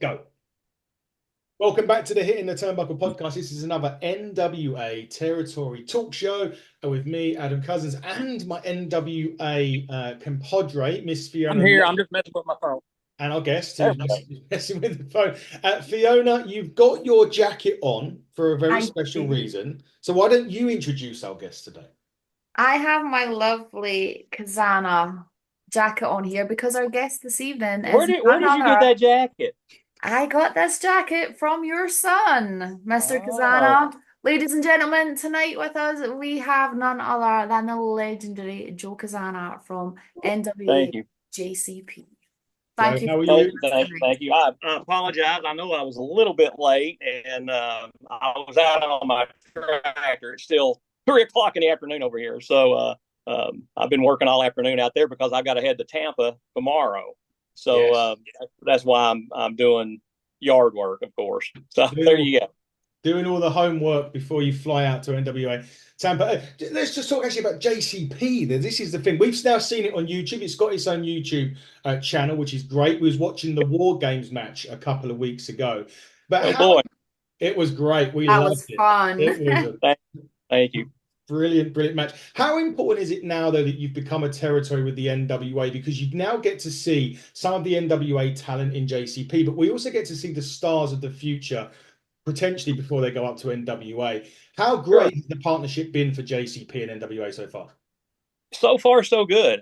Go. Welcome back to the Hitting the Turnbuckle podcast. This is another NWA territory talk show with me, Adam Cousins, and my NWA compadre, Miss I'm Fiona, here. I'm just messing with my phone. and our guest There who's we go. messing with the phone. Fiona, you've got your jacket on for a very I special do. reason. So why don't you introduce our guest today? I have my lovely Kazana jacket on here because our guest this evening Where is did where none did you get other. that jacket? I got this jacket from your son, Mr. Oh, Kazana. Ladies and gentlemen, tonight with us we have none other than the legendary Joe Cazana from thank NWA you. JCP. Joe, Thank you how for are Thank you? joining you. us Thank you. tonight. Thank you. I apologize. I know I was a little bit late, and I was out on my tractor. It's still 3 o'clock in the afternoon over here, so I've been working all afternoon out there because I've got to head to Tampa tomorrow. So Yes. that's why I'm doing yard work, of course. So there you go. Doing all the homework before you fly out to NWA Tampa. Let's just talk actually about JCP. This is the thing. We've now seen it on YouTube. It's got its own YouTube channel, which is great. We was watching the War Games match a couple of weeks ago. But Oh how boy. it was great. We That loved was it. fun. It was a Thank, thank you. brilliant, brilliant match. How important is it now, though, that you've become a territory with the NWA? Because you now get to see some of the NWA talent in JCP, but we also get to see the stars of the future potentially before they go up to NWA. How Sure. great has the partnership been for JCP and NWA so far? So far, so good.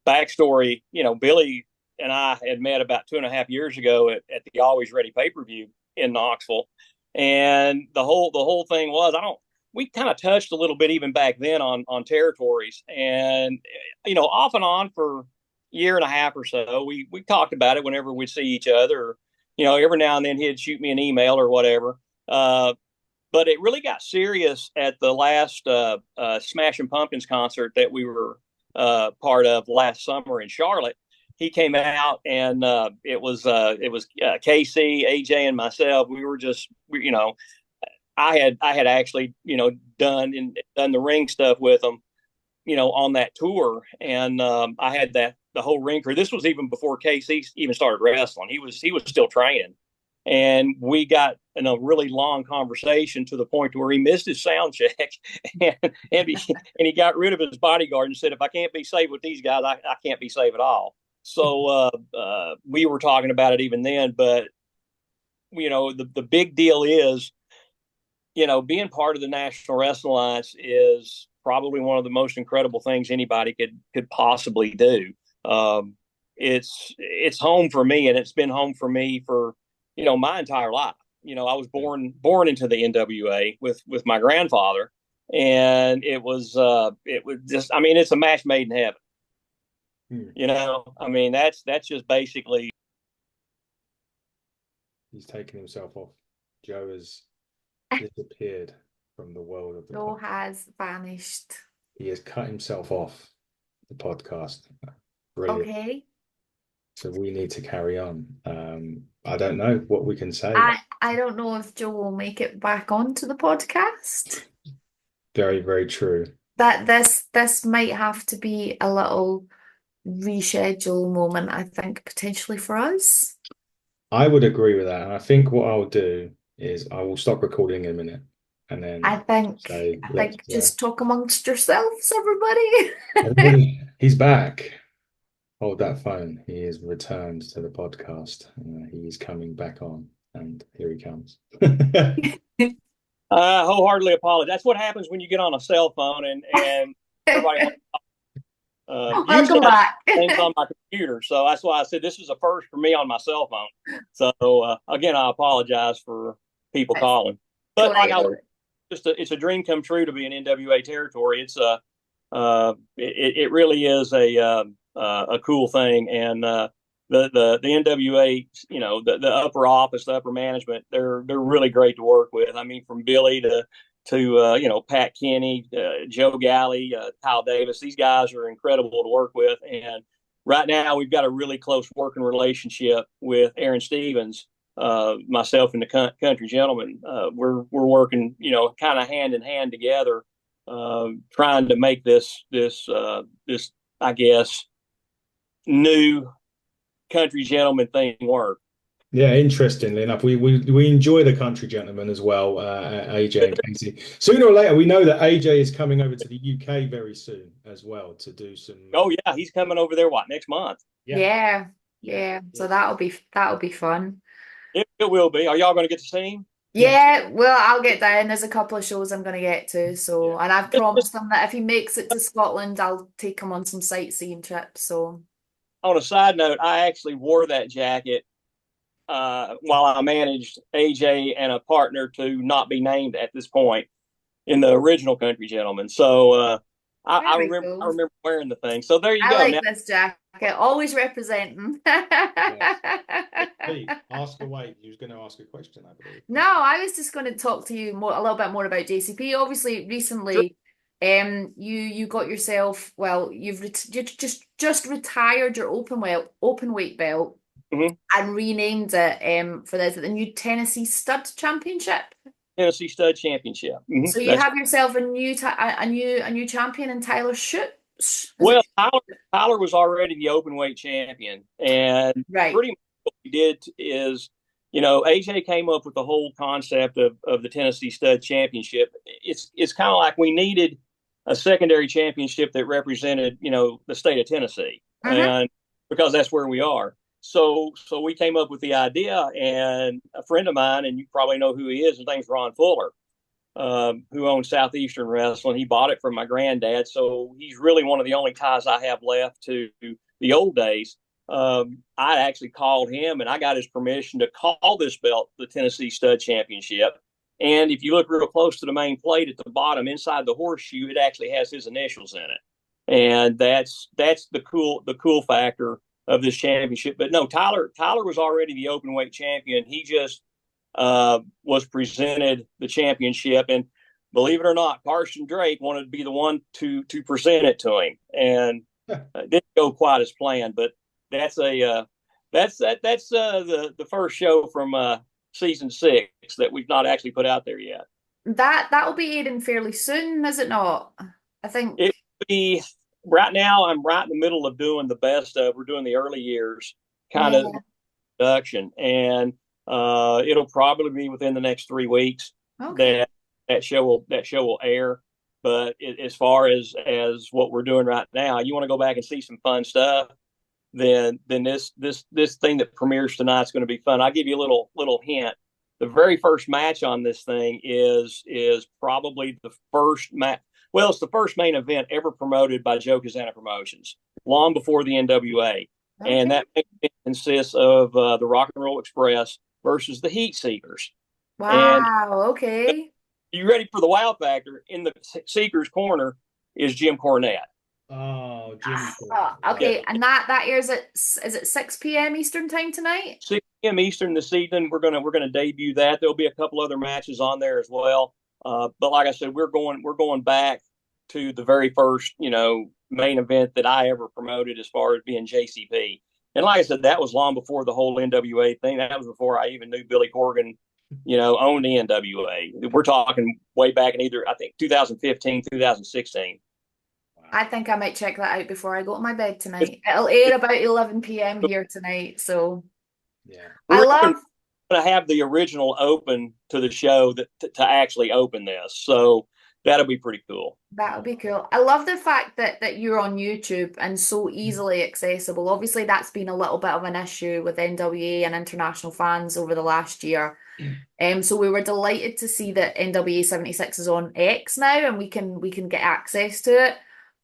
Backstory, Billy and I had met about 2.5 years ago at the Always Ready pay-per-view in Knoxville, and the whole thing was we kind of touched a little bit even back then on territories, and off and on for a year and a half or so, we talked about it whenever we'd see each other. Or, every now and then he'd shoot me an email or whatever. But it really got serious at the last Smashing Pumpkins concert that we were part of last summer in Charlotte. He came out, and it was KC, AJ, and myself. We were just, I had actually done the ring stuff with him, on that tour, and I had the whole ring crew. This was even before KC even started wrestling. He was still training, and we got in a really long conversation to the point where he missed his sound check, and he got rid of his bodyguard and said, "If I can't be safe with these guys, I can't be safe at all." So we were talking about it even then, but the big deal is, being part of the National Wrestling Alliance is probably one of the most incredible things anybody could possibly do. It's home for me, and it's been home for me for my entire life. I was born into the NWA with my grandfather, and it was just, I mean, it's a match made in heaven. Hmm. I mean, that's just basically. He's taken himself off. Joe has disappeared from the world of the Joe podcast. has vanished. He has cut himself off the podcast. Brilliant. Okay. So we need to carry on. I don't know what we can say. I don't know if Joe will make it back onto the podcast. Very, very true. That this might have to be a little reschedule moment, I think, potentially for us. I would agree with that. And I think what I'll do is I will stop recording in a minute and I then think say, I let's think just talk amongst yourselves, everybody. everybody, he's back. Hold that phone. He is returned to the podcast. He is coming back on, and here he comes. I wholeheartedly apologize. That's what happens when you get on a cell phone, and everybody has. Usually Welcome I do back. things on my computer, so that's why I said this is a first for me on my cell phone. So again, I apologize for people That's calling, but like totally I all was right. it's a dream come true to be in NWA territory. It really is a cool thing, and the NWA, the upper office, the upper management, they're really great to work with. I mean, from Billy to Pat Kenny, Joe Galley, Kyle Davis. These guys are incredible to work with, and right now we've got a really close working relationship with Aaron Stevens. Myself and the country gentleman, we're working, kind of hand in hand together, trying to make this I guess new country gentleman thing work. Yeah, interestingly enough, we enjoy the country gentlemen as well, AJ and Casey. Sooner or later, we know that AJ is coming over to the UK very soon as well to do some. Oh yeah, he's coming over there next month? Yeah, Yeah, yeah, yeah. yeah. So that'll be fun. It will be. Are y'all going to get to see him? Yes. Yeah, well, I'll get down. There's a couple of shows I'm going to get to. Yeah. So, and I've Just promised him that if he makes it to Scotland, I'll take him on some sightseeing trips. So, on a side note, I actually wore that jacket while I managed AJ and a partner to not be named at this point in the original Country Gentlemen. So very I cool. remember wearing the thing. So there you I go. like Now, this jacket. Always representing. Yes. Pete, ask away. You was going to ask a question, I believe. No, I was just going to talk to you a little bit more about JCP. Obviously, sure. recently, you got yourself, well, you just retired your open weight belt Mm-hmm. and renamed it for the new Tennessee Stud Championship. Tennessee Stud Championship. So you That's have yourself a new champion in Tyler Shoot. Is well, it Tyler was already the open weight champion, and right? pretty much what we did is, AJ came up with the whole concept of the Tennessee Stud Championship. It's kind of like we needed a secondary championship that represented, the state of Tennessee, Mm-hmm. and because that's where we are. So we came up with the idea, and a friend of mine, and you probably know who he is. His name's Ron Fuller, who owns Southeastern Wrestling. He bought it from my granddad, so he's really one of the only ties I have left to the old days. I actually called him and I got his permission to call this belt the Tennessee Stud Championship. And if you look real close to the main plate at the bottom, inside the horseshoe, it actually has his initials in it. And that's the cool factor of this championship. But no, Tyler was already the open weight champion. He just was presented the championship, and believe it or not, Carson Drake wanted to be the one to present it to him, and didn't go quite as planned. But that's the first show from season 6 that we've not actually put out there yet. That'll be airing fairly soon, is it not? I think. It be right now. I'm right in the middle of doing the best of. We're doing the early years kind of Yeah. production, and it'll probably be within the next 3 weeks Okay. that that show will air. But as far as what we're doing right now, you want to go back and see some fun stuff, then this thing that premieres tonight is going to be fun. I'll give you a little hint. The very first match on this thing is probably the first match. Well, it's the first main event ever promoted by Joe Cazana Promotions, long before the NWA, and Okay. that consists of the Rock and Roll Express versus the Heat Seekers. And Wow. Okay. you ready for the wow factor? In the Seekers corner is Jim Cornette. Oh, Jimmy. Yeah, Okay. And that airs at is it 6 p.m. Eastern time tonight? 6 p.m. Eastern this evening. We're gonna debut that. There'll be a couple other matches on there as well. But like I said, we're going back to the very first main event that I ever promoted as far as being JCP. And like I said, that was long before the whole NWA thing. That was before I even knew Billy Corgan, owned the NWA. We're talking way back in either I think 2015, 2016. I think I might check that out before I go to my bed tonight. It'll air about 11 p.m. here tonight. So Yeah. I We're even love going to have the original open to the show to actually open this. So that'll be pretty cool. that'll be cool. I love the fact that you're on YouTube and so easily accessible. Obviously, that's been a little bit of an issue with NWA and international fans over the last year. So we were delighted to see that NWA 76 is on X now and we can get access to it.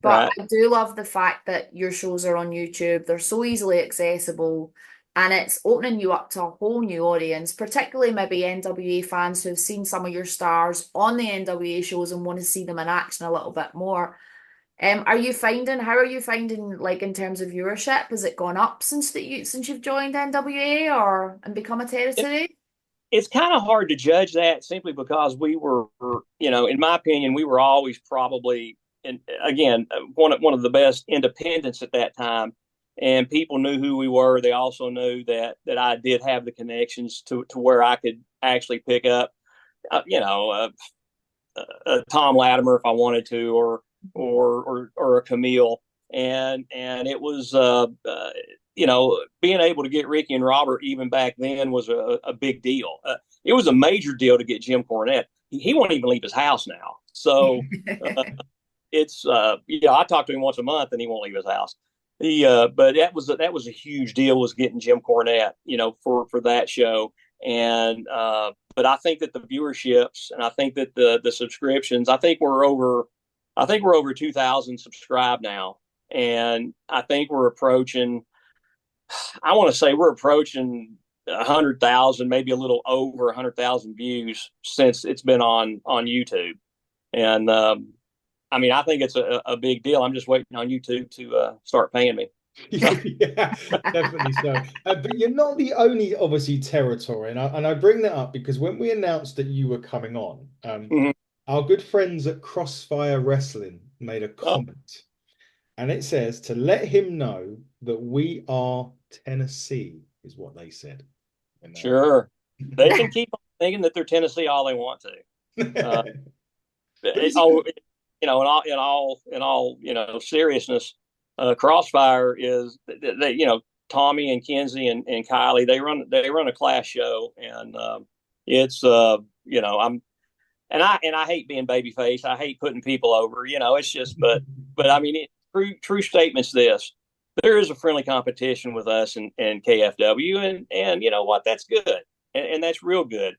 But Right. I do love the fact that your shows are on YouTube. They're so easily accessible and it's opening you up to a whole new audience, particularly maybe NWA fans who have seen some of your stars on the NWA shows and want to see them in action a little bit more. How are you finding like in terms of viewership? Has it gone up since you've joined NWA or and become a It, territory? it's kind of hard to judge that simply because we were, in my opinion, we were always probably, and again, one of the best independents at that time. And people knew who we were. They also knew that I did have the connections to where I could actually pick up, Tom Latimer if I wanted to, or a Camille, and it was being able to get Ricky and Robert even back then was a big deal. It was a major deal to get Jim Cornette. He won't even leave his house now. So it's I talk to him once a month and he won't leave his house. But that was a huge deal, was getting Jim Cornette, for that show. And but I think that the viewerships, and I think that the subscriptions, I think we're over 2,000 subscribed now, and I think we're approaching. I want to say we're approaching 100,000, maybe a little over 100,000 views since it's been on YouTube. And I mean, I think it's a big deal. I'm just waiting on YouTube to start paying me. Yeah, definitely so. But you're not the only, obviously, territory, and I bring that up because when we announced that you were coming on, Mhm. our good friends at Crossfire Wrestling made a Oh, comment, and it says to let him know that we are Tennessee, is what they said. sure. They can keep on thinking that they're Tennessee all they want to. Uh, But is oh, it? in all seriousness, Crossfire is they Tommy and Kenzie and Kylie, they run a class show, and it's I'm and I hate being babyface. I hate putting people over. It's just but I mean, true statements. This there is a friendly competition with us and KFW, and you know what, that's good, and that's real good.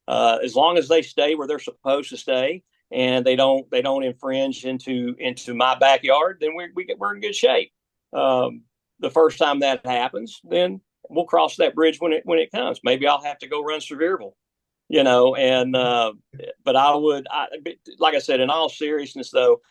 As long as they stay where they're supposed to stay, and they don't infringe into my backyard, then we're in good shape. The first time that happens, then we'll cross that bridge when it comes. Maybe I'll have to go run Sevierville, and but like I said, in all seriousness though,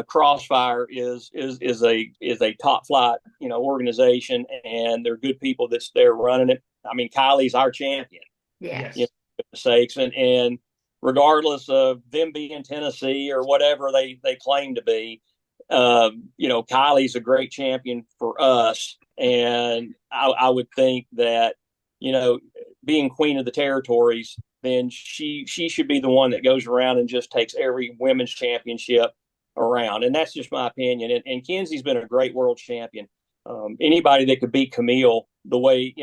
Crossfire is a top flight organization, and they're good people that's there running it. I mean, Kylie's our champion. Yeah. Yes. Sakes, and regardless of them being Tennessee or whatever they claim to be, Kylie's a great champion for us, and I would think that being queen of the territories, then she should be the one that goes around and just takes every women's championship around, and that's just my opinion. And Kenzie's been a great world champion. Anybody that could beat Camille the way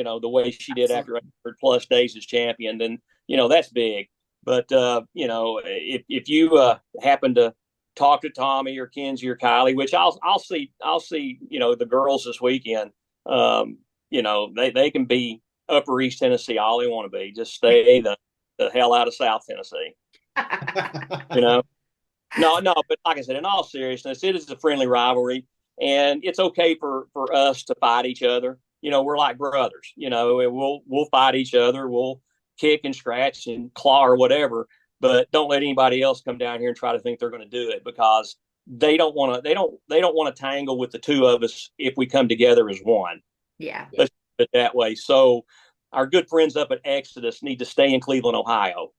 she did after 100 plus days as champion, then that's big. But if you happen to talk to Tommy or Kenzie or Kylie, which I'll see the girls this weekend, they can be Upper East Tennessee all they want to be. Just stay the hell out of South Tennessee. you know no, but like I said, in all seriousness, it is a friendly rivalry, and it's okay for us to fight each other. We're like brothers. We'll fight each other. We'll kick and scratch and claw or whatever, but don't let anybody else come down here and try to think they're going to do it, because they don't want to. They don't want to tangle with the two of us if we come together as one. Yeah. Let's put it that way. So our good friends up at Exodus need to stay in Cleveland, Ohio.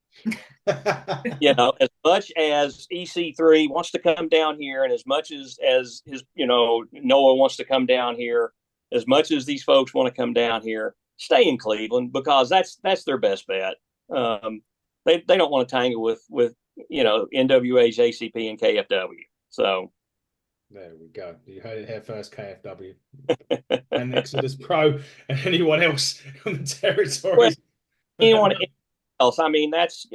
As much as EC3 wants to come down here, and as much as his Noah wants to come down here, as much as these folks want to come down here, stay in Cleveland, because that's their best bet. They don't want to tangle with NWA, JCP, and KFW. So there we go. You heard it here first, KFW and Exodus Pro and anyone else on the territories. anyone else. I mean, that's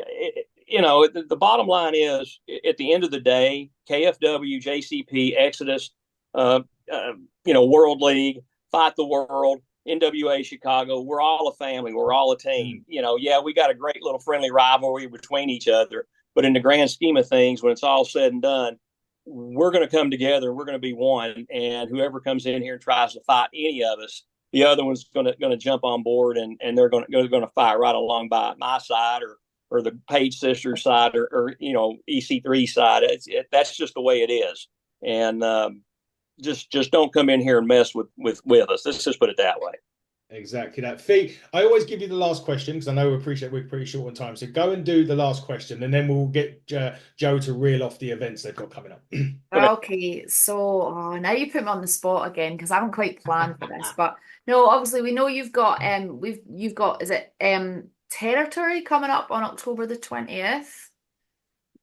the bottom line is, at the end of the day, KFW, JCP, Exodus, World League, Fight the World, NWA Chicago, we're all a family. We're all a team. Yeah, we got a great little friendly rivalry between each other, but in the grand scheme of things, when it's all said and done, we're going to come together. We're going to be one, and whoever comes in here and tries to fight any of us, the other one's going to jump on board, and they're going to fight right along by my side, or the Page sisters side, or EC3 side. That's just the way it is, and just don't come in here and mess with us. Let's just put it that way. Exactly that. Fee, I always give you the last question because I know we're pretty short on time. So go and do the last question, and then we'll get Joe to reel off the events they've got coming up. Okay, so now you put me on the spot again because I haven't quite planned for this. But no, obviously we know you've got you've got, is it Territory coming up on October the 20th?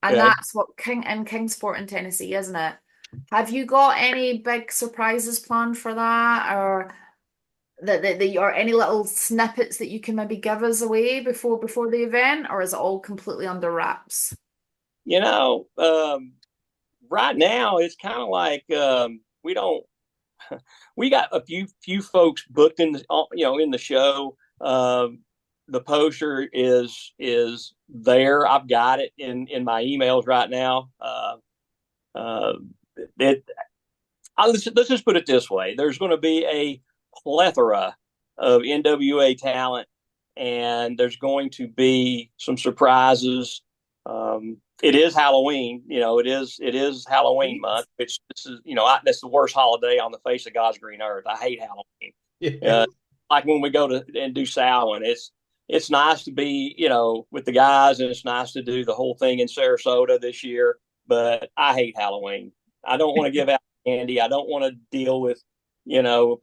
And Okay. that's what Kingsport in Tennessee, isn't it? Have you got any big surprises planned for that, or that or any little snippets that you can maybe give us away before the event, or is it all completely under wraps? You know, right now it's kind of like we don't. We got a few folks booked in the in the show. The poster is there. I've got it in my emails right now. Uh, it, let's just put it this way: there's going to be a plethora of NWA talent, and there's going to be some surprises. It is Halloween, it is Halloween month, which this is, that's the worst holiday on the face of God's green earth. I hate Halloween. Yeah. Like when we go to and do Samhain, it's nice to be, with the guys, and it's nice to do the whole thing in Sarasota this year. But I hate Halloween. I don't want to give out candy. I don't want to deal with,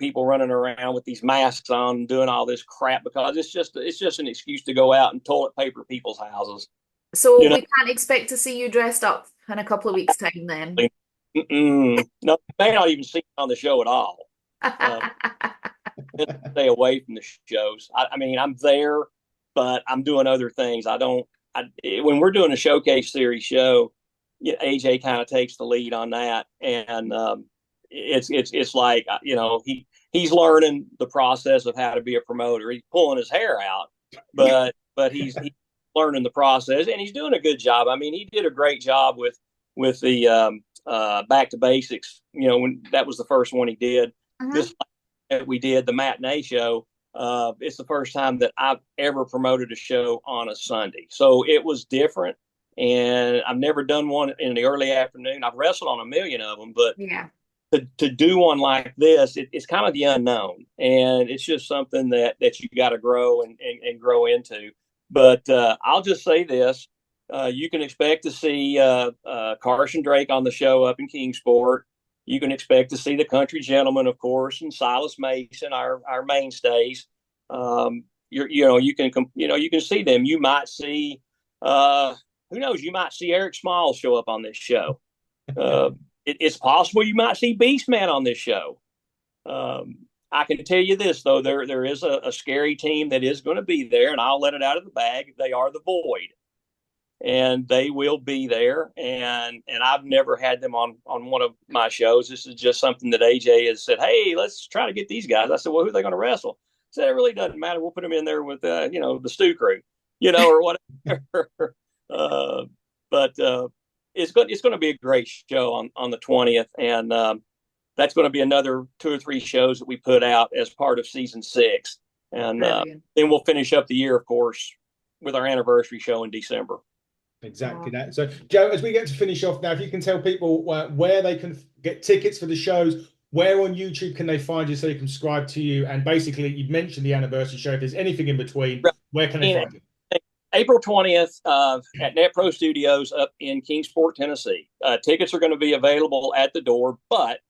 people running around with these masks on, doing all this crap, because it's just an excuse to go out and toilet paper people's houses. So You know, we can't expect to see you dressed up in a couple of weeks' time then. no, may not even see me on the show at all. Just stay away from the shows. I mean, I'm there, but I'm doing other things. I don't. When we're doing a showcase series show, AJ kind of takes the lead on that, and it's like, he's learning the process of how to be a promoter. He's pulling his hair out, but he's learning the process, and he's doing a good job. I mean, he did a great job with the Back to Basics. When that was the first one he did. Mhm. This that we did, the matinee show. It's the first time that I've ever promoted a show on a Sunday, so it was different. And I've never done one in the early afternoon. I've wrestled on a million of them, but Yeah. to do one like this, it's kind of the unknown, and it's just something that you got to grow and grow into. But I'll just say this: you can expect to see Carson Drake on the show up in Kingsport. You can expect to see the Country Gentleman, of course, and Silas Mason, our mainstays. You can see them. You might see, who knows? You might see Eric Smalls show up on this show. Uh, it's possible you might see Beastman on this show. I can tell you this, though, there is a scary team that is going to be there, and I'll let it out of the bag. They are the Void, and they will be there. And I've never had them on one of my shows. This is just something that AJ has said, hey, let's try to get these guys. I said, well, who are they going to wrestle? I said, it really doesn't matter. We'll put them in there with, the Stew Crew, or whatever. uh, but it's going to be a great show on the 20th. And that's going to be another 2 or 3 shows that we put out as part of season 6. And then we'll finish up the year, of course, with our anniversary show in December. Exactly that. So, Joe, as we get to finish off now, if you can tell people where they can get tickets for the shows, where on YouTube can they find you so they can subscribe to you? And basically, you've mentioned the anniversary show. If there's anything in between, where can they find you? April 20th at Net Pro Studios up in Kingsport, Tennessee. Tickets are going to be available at the door, but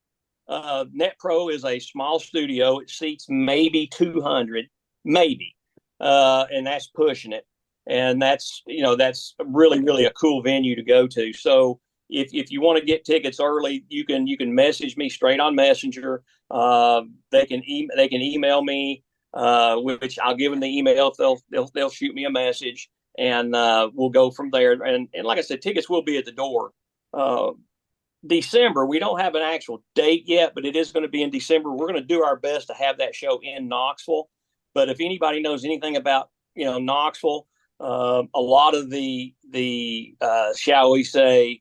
Net Pro is a small studio. It seats maybe 200, maybe, and that's pushing it. And that's really, really a cool venue to go to. So if you want to get tickets early, you can message me straight on Messenger. They can email me, which I'll give them the email if they'll shoot me a message, and we'll go from there. And like I said, tickets will be at the door. December, we don't have an actual date yet, but it is going to be in December. We're going to do our best to have that show in Knoxville. But if anybody knows anything about Knoxville, a lot of the shall we say,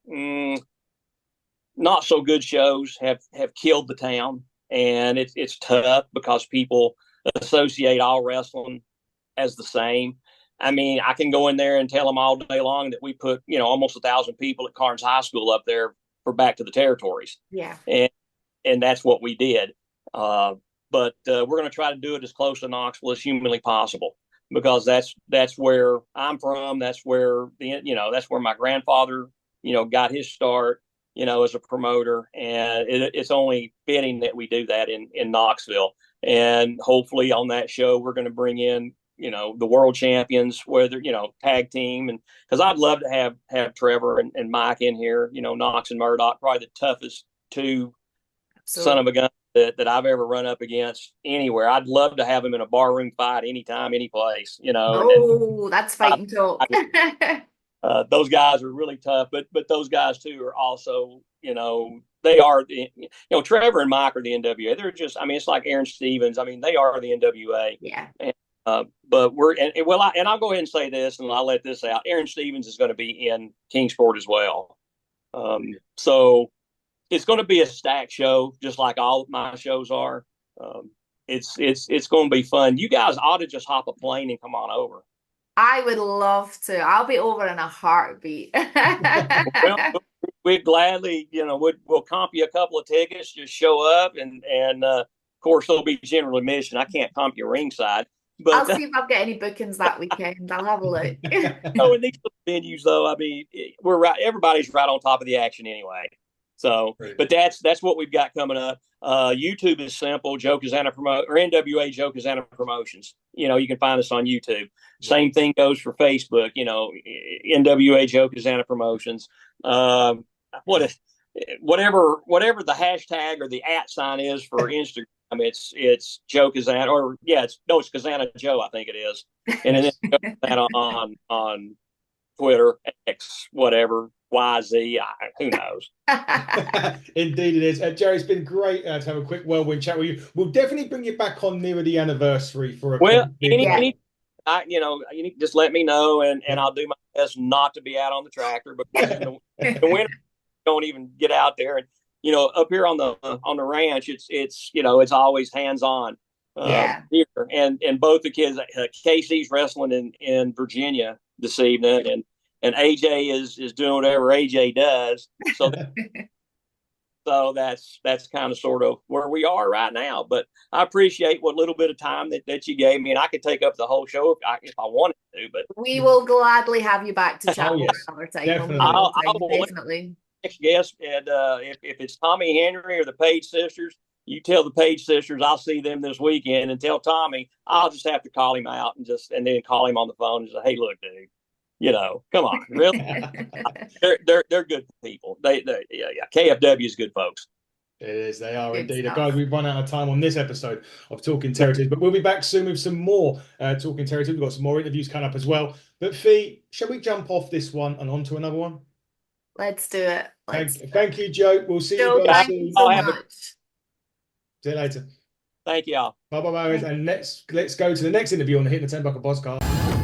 not so good shows have killed the town, and it's tough because people associate all wrestling as the same. I mean, I can go in there and tell them all day long that we put almost 1,000 people at Carnes High School up there for Back to the Territories. Yeah, and that's what we did. But we're going to try to do it as close to Knoxville as humanly possible, because that's where I'm from. That's where that's where my grandfather got his start as a promoter, and it's only fitting that we do that in Knoxville. And hopefully on that show we're going to bring in the world champions, whether tag team, and because I'd love to have Trevor and Mike in here, Knox and Murdoch, probably the toughest two son of a gun that I've ever run up against anywhere. I'd love to have him in a barroom fight anytime, any place, you know. Oh, that's fighting talk. Those guys are really tough, but those guys too are also, you know, they are the, you know, Trevor and Mike are the NWA. They're just, I mean, it's like Aaron Stevens. I mean, they are the NWA. Yeah. And, but we're well, I'll go ahead and say this, and I'll let this out. Aaron Stevens is going to be in Kingsport as well. So it's going to be a stacked show, just like all of my shows are. It's going to be fun. You guys ought to just hop a plane and come on over. I would love to. I'll be over in a heartbeat. Well, we'd gladly, you know, we'll comp you a couple of tickets. Just show up, and of course there'll be general admission. I can't comp you ringside, but I'll see if I've got any bookings that weekend. I'll have a look. no, in these venues, though, I mean, we're right. Everybody's right on top of the action anyway. So, but that's what we've got coming up. YouTube is simple. Joe Cazana or NWA Joe Cazana Promotions. You know, you can find us on YouTube. Same thing goes for Facebook. You know, NWA Joe Cazana Promotions. Whatever the hashtag or the @ sign is for Instagram, it's Joe Cazana, or it's Cazana Joe, I think it is, and then Cazana on Twitter, X, whatever. YZ, who knows? Indeed it is. Jerry, it's been great to have a quick whirlwind chat with you. We'll definitely bring you back on nearer the anniversary for a you need just let me know, and I'll do my best not to be out on the tractor, but in the winter don't even get out there. And you know, up here on the ranch, it's you know, it's always hands on. Here. And both the kids, Casey's wrestling in Virginia this evening, and AJ is doing whatever AJ does. So so that's kind of sort of where we are right now. But I appreciate what little bit of time that you gave me, and I could take up the whole show if I wanted to. But we will gladly have you back to chat another time. Definitely. Next guest, and if it's Tommy Henry or the Page sisters, you tell the Page sisters I'll see them this weekend, and tell Tommy I'll just have to call him out and then call him on the phone and say, hey, look, dude. You know, come on, really? they're good people. KFW is good folks. It is. They are indeed. Guys, we've run out of time on this episode of Talking Territories, but we'll be back soon with some more Talking Territories. We've got some more interviews coming up as well. But Fee, shall we jump off this one and on to another one? Let's do it. Thank you, Joe. We'll see you guys soon. So much. See you later. Thank y'all. Bye-bye, and let's go to the next interview on the Hitting the Turnbuckle podcast.